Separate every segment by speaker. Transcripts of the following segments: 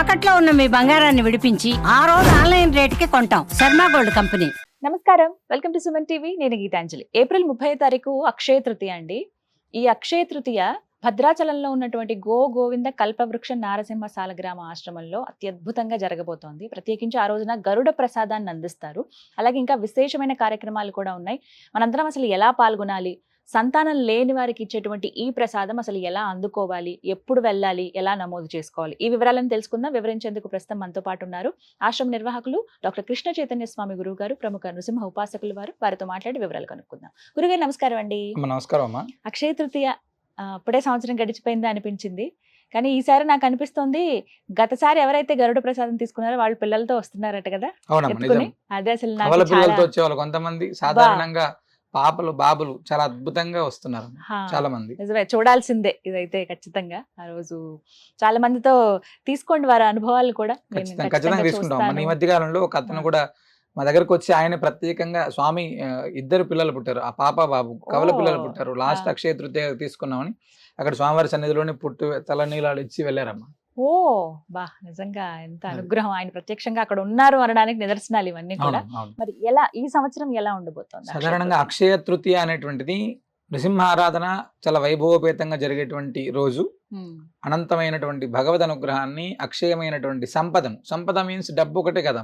Speaker 1: తాకట్లో ఉన్న మీ బంగారాన్ని విడిపించి ఆ రోజు ఆన్లైన్ రేటుకి కొంటాం. Sharma gold company.
Speaker 2: నమస్కారం, వెల్కమ్ టు సుమన్ టీవీ. నేను గీతాంజలి. ఏప్రిల్ 30 తారీఖు అక్షయ తృతీయ అండి. ఈ అక్షయ తృతీయ భద్రాచలంలో ఉన్నటువంటి గోవింద కల్పవృక్ష నారసింహ సాలగ్రామ ఆశ్రమంలో అత్యద్భుతంగా జరగబోతోంది. ప్రత్యేకించి ఆ రోజున గరుడ ప్రసాదాన్ని అందిస్తారు. అలాగే ఇంకా విశేషమైన కార్యక్రమాలు కూడా ఉన్నాయి. మనందరం అసలు ఎలా పాల్గొనాలి, సంతానం లేని వారికి ఇచ్చేటువంటి ఈ ప్రసాదం అసలు ఎలా అందుకోవాలి, ఎప్పుడు వెళ్ళాలి, ఎలా నమోదు చేసుకోవాలి, ఈ వివరాలను తెలుసుకుందాం. వివరించేందుకు ప్రస్తుతం మనతో పాటు ఉన్నారు ఆశ్రమ నిర్వాహకులు డాక్టర్ కృష్ణ చైతన్య స్వామి గురువు గారు, ప్రముఖ నృసింహ ఉపాసకులు వారు. వారితో మాట్లాడి వివరాలు కనుక్కుందాం. గురుగారు నమస్కారం అండి.
Speaker 3: నమస్కారం అమ్మా.
Speaker 2: అక్షయ తృతీయ అప్పుడే సంవత్సరం గడిచిపోయింది అనిపించింది, కానీ ఈసారి నాకు అనిపిస్తోంది గతసారి ఎవరైతే గరుడ ప్రసాదం తీసుకున్నారో వాళ్ళు పిల్లలతో వస్తున్నారట కదా. అదే అసలు
Speaker 3: పిల్లలతో వచ్చేవాళ్ళు కొంతమంది, సాధారణంగా పాపలు బాబులు చాలా అద్భుతంగా వస్తున్నారు చాలా మంది.
Speaker 2: నిజమే, చూడాల్సిందే ఇదైతే ఖచ్చితంగా. ఆ రోజు చాలా మందితో తీసుకోండి వారి అనుభవాలు కూడా.
Speaker 3: ఖచ్చితంగా తీసుకుంటాం. ఈ మధ్య కాలంలో ఒక అతను కూడా మా దగ్గరకు వచ్చి ఆయన ప్రత్యేకంగా స్వామి ఇద్దరు పిల్లలు పుట్టారు, ఆ పాప బాబు కవల పిల్లలు పుట్టారు, లాస్ట్ అక్షయ తృతీయ తీసుకున్నామని అక్కడ స్వామివారి సన్నిధిలోనే పుట్టు తలనీలాలు ఇచ్చి వెళ్ళారమ్మా.
Speaker 2: ఓ బా, నిజంగా ఎంత అనుగ్రహం. ఆయన ప్రత్యక్షంగా అక్కడ ఉన్నారు అనడానికి నిదర్శనాలు ఇవన్నీ కూడా. మరి ఎలా ఈ సంవత్సరం ఎలా ఉండబోతోంది?
Speaker 3: సాధారణంగా అక్షయ తృతీయ అనేటువంటిది నృసింహ ఆరాధన చాలా వైభవోపేతంగా జరిగేటువంటి రోజు. అనంతమైనటువంటి భగవద్ అనుగ్రహాన్ని, అక్షయమైనటువంటి సంపద మీన్స్ డబ్బు ఒకటే కదా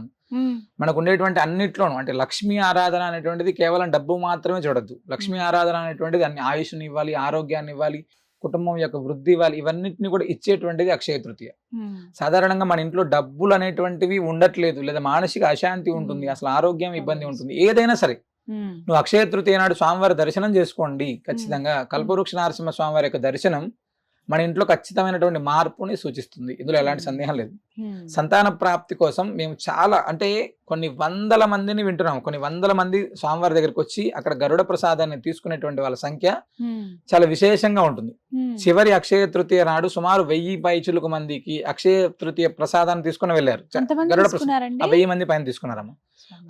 Speaker 3: మనకు ఉండేటువంటి అన్నిట్లోనూ. అంటే లక్ష్మీ ఆరాధన అనేటువంటిది కేవలం డబ్బు మాత్రమే చూడద్దు. లక్ష్మీ ఆరాధన అనేటువంటిది అన్ని ఆయుష్ని ఇవ్వాలి, ఆరోగ్యాన్ని ఇవ్వాలి, కుటుంబం యొక్క వృద్ధి ఇవ్వాలి, ఇవన్నిటిని కూడా ఇచ్చేటువంటిది అక్షయ తృతీయ. సాధారణంగా మన ఇంట్లో డబ్బులు అనేటువంటివి ఉండట్లేదు, లేదా మానసిక అశాంతి ఉంటుంది, అసలు ఆరోగ్యం ఇబ్బంది ఉంటుంది, ఏదైనా సరే నువ్వు అక్షయ తృతీయ నాడు స్వామివారి దర్శనం చేసుకోండి. ఖచ్చితంగా కల్పవృక్ష నరసింహ స్వామివారి యొక్క దర్శనం మన ఇంట్లో ఖచ్చితమైనటువంటి మార్పుని సూచిస్తుంది, ఇందులో ఎలాంటి సందేహం లేదు. సంతాన ప్రాప్తి కోసం మేము చాలా, అంటే కొన్ని వందల మందిని వింటున్నాం. కొన్ని వందల మంది స్వామివారి దగ్గరికి వచ్చి అక్కడ గరుడ ప్రసాదాన్ని తీసుకునేటువంటి వాళ్ళ సంఖ్య చాలా విశేషంగా ఉంటుంది. చివరి అక్షయ తృతీయ నాడు సుమారు 1000 పైచులకు మందికి అక్షయ తృతీయ ప్రసాదాన్ని తీసుకుని వెళ్ళారు. గరుడ ప్రసాదం 1000 మంది పైన తీసుకున్నారమ్మా.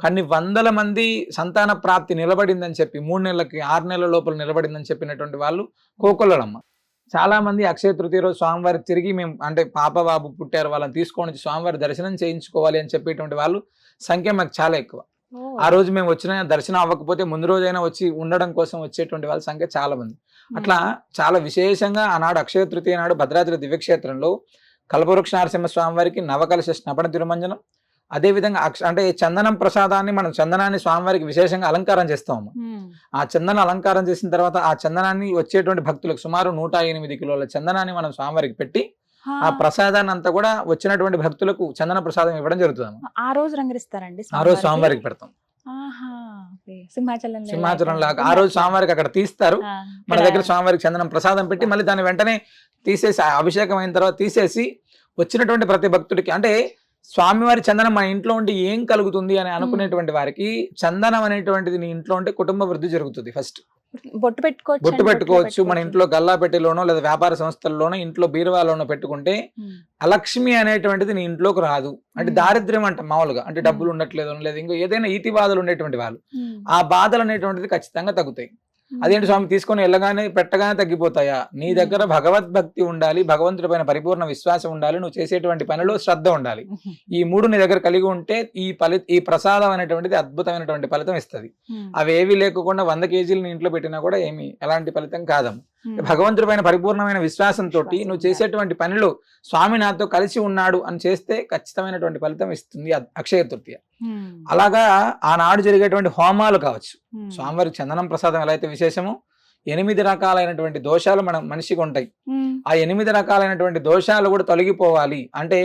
Speaker 3: కొన్ని వందల మంది సంతాన ప్రాప్తి నిలబడిందని చెప్పి 3 నెలలకి 6 నెలల లోపల నిలబడిందని చెప్పినటువంటి వాళ్ళు కోకొల్లలమ్మ. చాలా మంది అక్షయ తృతీయ రోజు స్వామివారికి తిరిగి మేము, అంటే పాప బాబు పుట్టారు వాళ్ళని తీసుకొని స్వామివారి దర్శనం చేయించుకోవాలి అని చెప్పేటువంటి వాళ్ళు సంఖ్య మాకు చాలా ఎక్కువ. ఆ రోజు మేము వచ్చిన దర్శనం అవ్వకపోతే ముందు రోజైనా వచ్చి ఉండడం కోసం వచ్చేటువంటి వాళ్ళ సంఖ్య చాలా మంది. అట్లా చాలా విశేషంగా ఆనాడు అక్షయ తృతీయ నాడు భద్రాద్రి దివ్యక్షేత్రంలో కల్పవృక్ష నరసింహ స్వామివారికి నవకలశ స్నపన తిరుమంజనం, అదేవిధంగా అంటే చందనం ప్రసాదాన్ని, మనం చందనాన్ని స్వామివారికి విశేషంగా అలంకారం చేస్తాము. ఆ చందన అలంకారం చేసిన తర్వాత ఆ చందనాన్ని వచ్చేటువంటి భక్తులకు సుమారు 108 కిలోల చందనాన్ని మనం స్వామివారికి పెట్టి ఆ ప్రసాదాన్ని అంతా కూడా వచ్చినటువంటి భక్తులకు చందన ప్రసాదం ఇవ్వడం జరుగుతుంది.
Speaker 2: ఆ రోజు రంగరిస్తారండి,
Speaker 3: ఆ రోజు స్వామివారికి పెడతాం. సింహాచలం లాగా ఆ రోజు స్వామివారికి అక్కడ తీస్తారు. మన దగ్గర స్వామివారికి చందనం ప్రసాదం పెట్టి మళ్ళీ దాన్ని వెంటనే తీసేసి, అభిషేకం అయిన తర్వాత తీసేసి వచ్చినటువంటి ప్రతి భక్తుడికి, అంటే స్వామివారి చందనం మన ఇంట్లో ఉంటే ఏం కలుగుతుంది అని అనుకునేటువంటి వారికి చందనం అనేటువంటిది నీ ఇంట్లో ఉంటే కుటుంబ వృద్ధి జరుగుతుంది. ఫస్ట్ బొట్టు పెట్టుకోవచ్చు. మన ఇంట్లో గల్లాపెట్టెలోనో లేదా వ్యాపార సంస్థల్లోనో ఇంట్లో బీరువాలోనో పెట్టుకుంటే అలక్ష్మి అనేటువంటిది నీ ఇంట్లోకి రాదు. అంటే దారిద్ర్యం అంట మామూలుగా, అంటే డబ్బులు ఉండట్లేదు లేదా ఇంకో ఏదైనా ఈతి బాధలు ఉండేటువంటి వాళ్ళు, ఆ బాధలు అనేటువంటిది ఖచ్చితంగా తగ్గుతాయి. అదేంటి స్వామి తీసుకొని వెళ్ళగానే పెట్టగానే తగ్గిపోతాయా? నీ దగ్గర భగవద్భక్తి ఉండాలి, భగవంతుడి పైన పరిపూర్ణ విశ్వాసం ఉండాలి, నువ్వు చేసేటువంటి పనిలో శ్రద్ధ ఉండాలి. ఈ 3 నీ దగ్గర కలిగి ఉంటే ఈ ప్రసాదం అనేటువంటిది అద్భుతమైనటువంటి ఫలితం ఇస్తుంది. అవి ఏవి లేకుండా 100 కేజీలు నీ ఇంట్లో పెట్టినా కూడా ఎలాంటి ఫలితం కాదమ్మ. భగవంతుడి పైన పరిపూర్ణమైన విశ్వాసంతో నువ్వు చేసేటువంటి పనిలో స్వామి నాతో కలిసి ఉన్నాడు అని చేస్తే ఖచ్చితమైనటువంటి ఫలితం ఇస్తుంది అక్షయ తృతీయ. అలాగా ఆనాడు జరిగేటువంటి హోమాలు కావచ్చు, స్వామివారికి చందనం ప్రసాదం ఎలా అయితే విశేషమో 8 రకాలైనటువంటి దోషాలు మన మనిషికి ఉంటాయి. ఆ 8 రకాలైనటువంటి దోషాలు కూడా తొలగిపోవాలి అంటే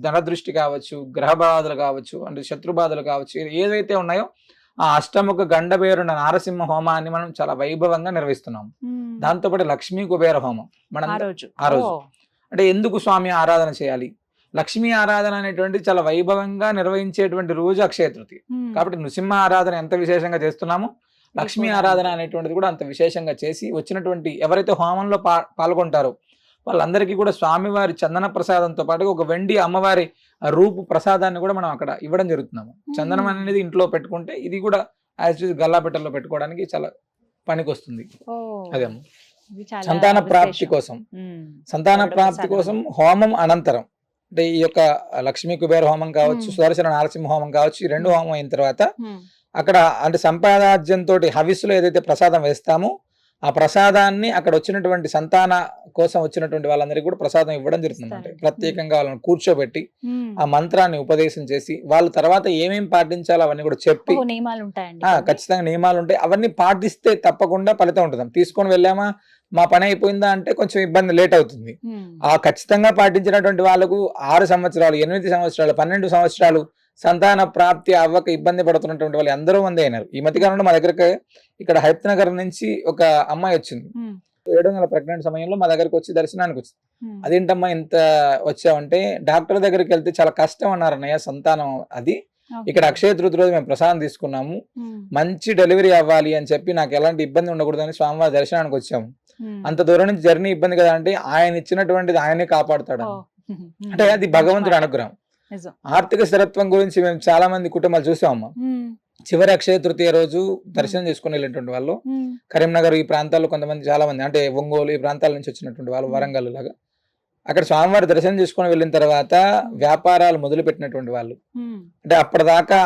Speaker 3: ధనదృష్టి కావచ్చు, గ్రహ బాధలు కావచ్చు, అంటే శత్రు బాధలు కావచ్చు, ఏదైతే ఉన్నాయో ఆ అష్టముఖ గండబేరున నారసింహ హోమాన్ని మనం చాలా వైభవంగా నిర్వహిస్తున్నాం. దాంతోపాటు లక్ష్మీ కుబేర హోమం మనం ఆ రోజు. అంటే ఎందుకు స్వామి ఆరాధన చేయాలి? లక్ష్మీ ఆరాధన అనేటువంటి చాలా వైభవంగా నిర్వహించేటువంటి రోజు అక్షయ తృతీయ. కాబట్టి నృసింహ ఆరాధన ఎంత విశేషంగా చేస్తున్నామో లక్ష్మీ ఆరాధన అనేటువంటిది కూడా అంత విశేషంగా చేసి వచ్చినటువంటి ఎవరైతే హోమంలో పాల్గొంటారో వాళ్ళందరికీ కూడా స్వామివారి చందన ప్రసాదంతో పాటు ఒక వెండి అమ్మవారి రూపు ప్రసాదాన్ని కూడా మనం అక్కడ ఇవ్వడం జరుగుతున్నాము. చందనం అనేది ఇంట్లో పెట్టుకుంటే ఇది కూడా గల్లాపెట్టల్లో పెట్టుకోవడానికి చాలా పనికి వస్తుంది. అదే సంతాన ప్రాప్తి కోసం హోమం అనంతరం అంటే ఈ యొక్క లక్ష్మీ కుబేర హోమం కావచ్చు, సుదర్శన నారసింహ హోమం కావచ్చు, ఈ 2 హోమం అయిన తర్వాత అక్కడ అంటే సంపాదాజ్యంతో హవిస్సులో ఏదైతే ప్రసాదం వేస్తామో ఆ ప్రసాదాన్ని అక్కడ వచ్చినటువంటి సంతాన కోసం వచ్చినటువంటి వాళ్ళందరికీ కూడా ప్రసాదం ఇవ్వడం జరుగుతుంది. అంటే ప్రత్యేకంగా వాళ్ళని కూర్చోబెట్టి ఆ మంత్రాన్ని ఉపదేశం చేసి వాళ్ళు తర్వాత ఏమేం పాటించాలో అవన్నీ కూడా చెప్పి
Speaker 2: నియమాలు ఉంటాయండి,
Speaker 3: ఖచ్చితంగా నియమాలు ఉంటాయి. అవన్నీ పాటిస్తే తప్పకుండా ఫలితం ఉంటుంది. తీసుకొని వెళ్ళామా మా పని అయిపోయిందా అంటే కొంచెం ఇబ్బంది, లేట్ అవుతుంది. ఆ ఖచ్చితంగా పాటించినటువంటి వాళ్ళకు 6 సంవత్సరాలు, 8 సంవత్సరాలు, 12 సంవత్సరాలు సంతాన ప్రాప్తి అవ్వక ఇబ్బంది పడుతున్నటువంటి వాళ్ళు ఎందరో మంది అయినారు. ఈ మధ్యకాలంలో మా దగ్గరకు ఇక్కడ హైత్ నగర్ నుంచి ఒక అమ్మాయి వచ్చింది. 7 నెలల ప్రెగ్నెంట్ సమయంలో మా దగ్గరకు వచ్చి దర్శనానికి వచ్చింది. అదేంటమ్మా ఇంత వచ్చావంటే డాక్టర్ దగ్గరికి వెళ్తే చాలా కష్టం అన్నారు అన్నయ్య సంతానం అది. ఇక్కడ అక్షయ తృతీయ రోజు మేము ప్రసాదం తీసుకున్నాము, మంచి డెలివరీ అవ్వాలి అని చెప్పి నాకు ఎలాంటి ఇబ్బంది ఉండకూడదని స్వామివారి దర్శనానికి వచ్చాము. అంత దూరం నుంచి జర్నీ ఇబ్బంది కదా అంటే ఆయన ఇచ్చినటువంటిది ఆయనే కాపాడుతాడు. అంటే అది భగవంతుడి అనుగ్రహం. ఆర్థిక స్థిరత్వం గురించి మేము చాలా మంది కుటుంబాలు చూసామమ్మా. చివరి అక్షయ తృతీయ రోజు దర్శనం చేసుకుని వెళ్ళినటువంటి వాళ్ళు కరీంనగర్ ఈ ప్రాంతాల్లో కొంతమంది చాలా మంది అంటే ఒంగోలు ఈ ప్రాంతాల నుంచి వచ్చినటువంటి వాళ్ళు, వరంగల్ లాగా అక్కడ స్వామివారి దర్శనం చేసుకుని వెళ్ళిన తర్వాత వ్యాపారాలు మొదలు పెట్టినటువంటి వాళ్ళు, అంటే అప్పటిదాకా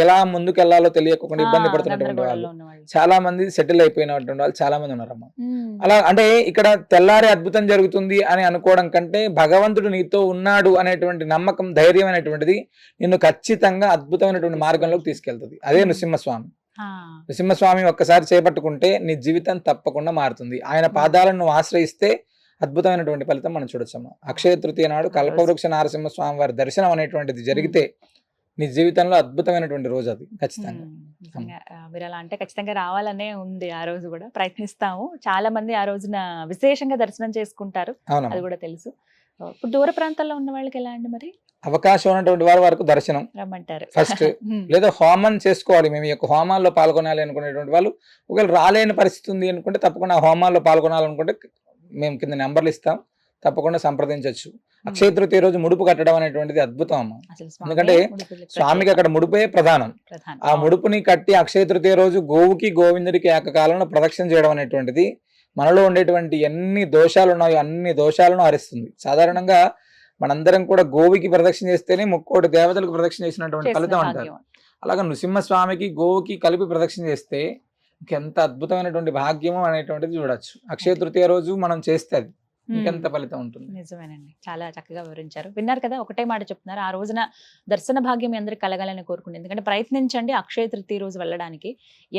Speaker 3: ఎలా ముందుకు వెళ్లాలో తెలియకుండా ఇబ్బంది పడుతున్నటువంటి వాళ్ళు చాలా మంది సెటిల్ అయిపోయినటువంటి వాళ్ళు చాలా మంది ఉన్నారమ్మా. అలా అంటే ఇక్కడ తెల్లారి అద్భుతం జరుగుతుంది అని అనుకోవడం కంటే భగవంతుడు నీతో ఉన్నాడు అనేటువంటి నమ్మకం, ధైర్యం అనేటువంటిది నిన్ను ఖచ్చితంగా అద్భుతమైనటువంటి మార్గంలోకి తీసుకెళ్తుంది. అదే నృసింహస్వామి. నృసింహస్వామి ఒక్కసారి చేపట్టుకుంటే నీ జీవితం తప్పకుండా మారుతుంది. ఆయన పాదాలను నువ్వు ఆశ్రయిస్తే అద్భుతమైనటువంటి ఫలితం మనం చూడొచ్చమ్మా. అక్షయ తృతీయ నాడు కల్పవృక్ష నారసింహ స్వామి వారి దర్శనం అనేటువంటిది జరిగితే నీ జీవితంలో అద్భుతమైనటువంటి రోజు అది ఖచ్చితంగా.
Speaker 2: మీరు అలా అంటే ఖచ్చితంగా రావాలనే ఉంది. ఆ రోజు కూడా ప్రయత్నిస్తాము. చాలా మంది ఆ రోజున విశేషంగా దర్శనం చేసుకుంటారు, అది కూడా తెలుసు. ఇప్పుడు దూర ప్రాంతాల్లో ఉన్న వాళ్ళకి ఎలా అండి మరి?
Speaker 3: అవకాశం ఉన్నటువంటి వారి వరకు దర్శనం
Speaker 2: రమ్మంటారు
Speaker 3: ఫస్ట్, లేదా హోమం చేసుకోవాలి. మేము ఈ యొక్క హోమాల్లో పాల్గొనాలి అనుకునేటువంటి వాళ్ళు ఒకవేళ రాలేని పరిస్థితి ఉంది అనుకుంటే తప్పకుండా హోమాల్లో పాల్గొనాలనుకుంటే మేము కింద నెంబర్లు ఇస్తాం, తప్పకుండా సంప్రదించవచ్చు. అక్షయ తృతీయ రోజు ముడుపు కట్టడం అనేటువంటిది అద్భుతం అమ్మ. ఎందుకంటే స్వామికి అక్కడ ముడుపే ప్రధానం. ఆ ముడుపుని కట్టి అక్షయ తృతీయ రోజు గోవుకి గోవిందుడికి ఏకకాలంలో ప్రదక్షిణ చేయడం అనేటువంటిది మనలో ఉండేటువంటి ఎన్ని దోషాలు ఉన్నాయో అన్ని దోషాలను హరిస్తుంది. సాధారణంగా మనందరం కూడా గోవుకి ప్రదక్షిణ చేస్తేనే 3 దేవతలకు ప్రదక్షిణ చేసినటువంటి ఫలితం అంటారు. అలాగా నృసింహస్వామికి గోవుకి కలిపి ప్రదక్షిణ చేస్తే ఇంకెంత అద్భుతమైనటువంటి భాగ్యము అనేటువంటిది చూడొచ్చు. అక్షయ తృతీయ రోజు మనం చేస్తే అది ఇంకెంత ఫలితం ఉంటుంది.
Speaker 2: నిజమేనండి, చాలా చక్కగా వివరించారు. విన్నారు కదా, ఒకటే మాట చెప్తున్నారు. ఆ రోజున దర్శన భాగ్యం మీ అందరికి కలగాలని కోరుకుంది. ఎందుకంటే ప్రయత్నించండి అక్షయ తృతీయ రోజు వెళ్ళడానికి.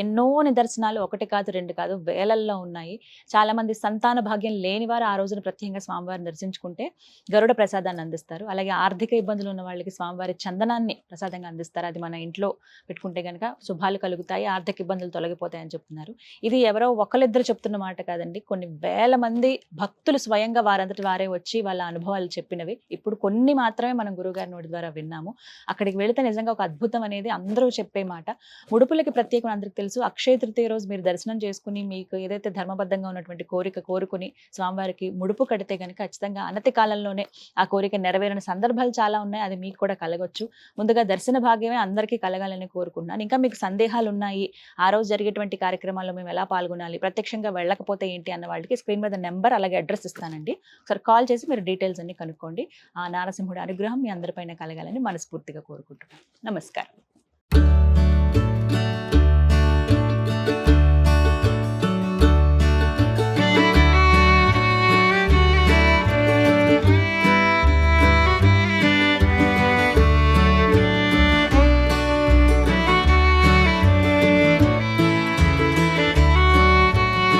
Speaker 2: ఎన్నో నిదర్శనాలు, 1 కాదు 2 కాదు వేలల్లో ఉన్నాయి. చాలా మంది సంతాన భాగ్యం లేని వారు ఆ రోజున ప్రత్యేకంగా స్వామివారిని దర్శించుకుంటే గరుడ ప్రసాదాన్ని అందిస్తారు. అలాగే ఆర్థిక ఇబ్బందులు ఉన్న వాళ్ళకి స్వామివారి చందనాన్ని ప్రసాదంగా అందిస్తారు. అది మన ఇంట్లో పెట్టుకుంటే కనుక శుభాలు కలుగుతాయి, ఆర్థిక ఇబ్బందులు తొలగిపోతాయని చెప్తున్నారు. ఇది ఎవరో ఒకరిద్దరు చెప్తున్న మాట కాదండి, కొన్ని వేల మంది భక్తులు స్వయంగా వారంతటి వారే వచ్చి వాళ్ళ అనుభవాలు చెప్పినవి. ఇప్పుడు కొన్ని మాత్రమే మనం గురువుగారి నోటి ద్వారా విన్నాము. అక్కడికి వెళితే నిజంగా ఒక అద్భుతం అనేది అందరూ చెప్పే మాట. ముడుపులకి ప్రత్యేకం అందరికి తెలుసు. అక్షయ తృతీయ రోజు మీరు దర్శనం చేసుకుని మీకు ఏదైతే ధర్మబద్ధంగా ఉన్నటువంటి కోరిక కోరుకుని స్వామివారికి ముడుపు కడితే కనుక ఖచ్చితంగా అనతి కాలంలోనే ఆ కోరిక నెరవేరిన సందర్భాలు చాలా ఉన్నాయి. అది మీకు కూడా కలగొచ్చు. ముందుగా దర్శన భాగ్యమే అందరికీ కలగాలని కోరుకుంటున్నాను. ఇంకా మీకు సందేహాలు ఉన్నాయి, ఆ రోజు జరిగేటువంటి కార్యక్రమాల్లో మేము ఎలా పాల్గొనాలి, ప్రత్యక్షంగా వెళ్ళకపోతే ఏంటి అన్న వాళ్ళకి స్క్రీన్ మీద నెంబర్ అలాగే అడ్రస్ ఇస్తానండి. ఒకసారి కాల్ చేసి మీరు డీటెయిల్స్ అన్ని కనుక్కోండి. ఆ నారసింహుడి అనుగ్రహం మీ అందరిపైన కలగాలని మనస్ఫూర్తిగా కోరుకుంటున్నాను. నమస్కారం.